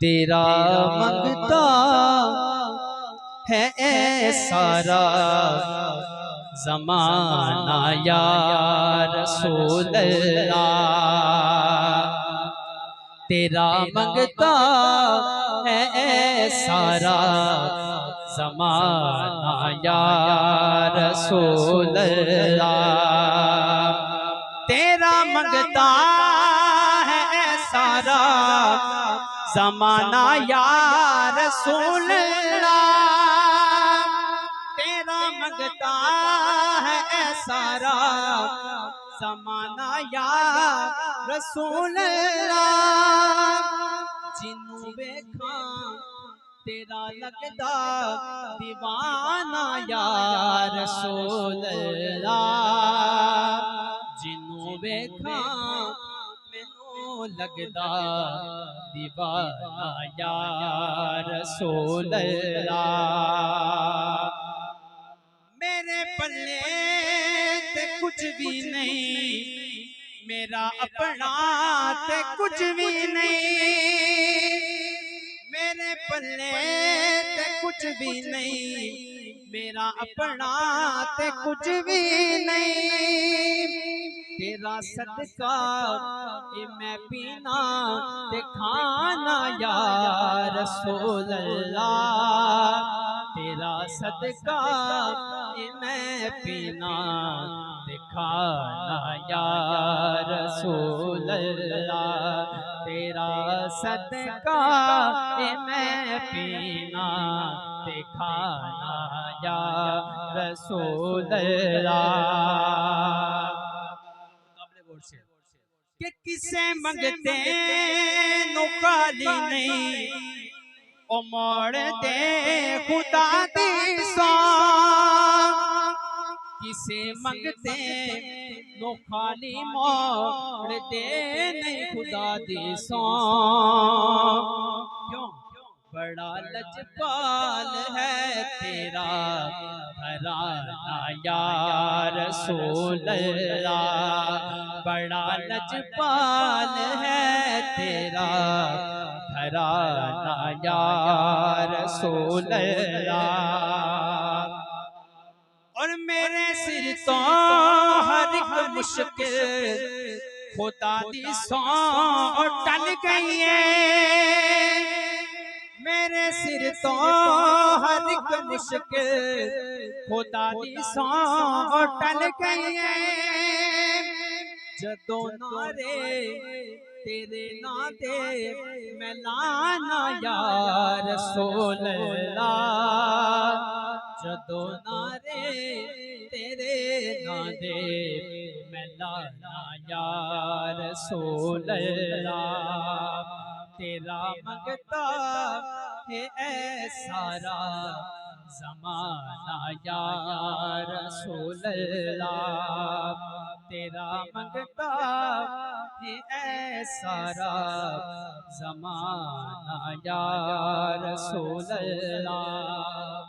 तेरा मंगता है ऐ सारा ज़माना या रसूल अल्लाह। तेरा मंगता है ऐ सारा ज़माना या रसूल अल्लाह। तेरा मंगता है ऐ सारा ज़माना या रसूल अल्लाह। तेरा मंगता है ऐ सारा ज़माना या रसूल अल्लाह। जिन्नू वेखा तेरा लगदा दीवाना या रसूल अल्लाह। जिन्नू वेखा मैनू लगदा दीवाना या रसूल अल्लाह। मेरे पल्ले ते कुछ भी नहीं, मेरा अपना ते कुछ भी नहीं। मेरे पल्ले ते कुछ भी नहीं, मेरा अपना ते कुछ भी नहीं। तेरा सदका ये मैं पीना ते खाना या रसूल अल्लाह। तेरा सदका ये मैं पीना ते खाना या रसूल अल्लाह। तेरा सदका ये मैं पीना ते खाना या रसूल अल्लाह। कि किसे मंगते नु खाली नहीं, ओ मोड़ दे खुदा दी सौ। किसे मंगते नो खाली मोड़ दे नहीं खुदा दी सौ। क्यों? बड़ा लजपाल है तेरा घराना या रसूल अल्लाह। बड़ा लजपाल है तेरा घराना या रसूल अल्लाह। और मेरे सिर तो हर एक मुश्किल खुदा दी सौ टल गई है। मेरे सिर तो हर एक मुश्किल खुदा दी सौ टल गई है। जदों नारे तेरे ना दे मैं लाना या रसूल अल्लाह। जदों नारे तेरे ना दे मैं लाना या रसूल अल्लाह। तेरा मंगता है ऐ सारा ज़माना या रसूल अल्लाह। तेरा मंगता है ऐ सारा ज़माना या रसूल अल्लाह।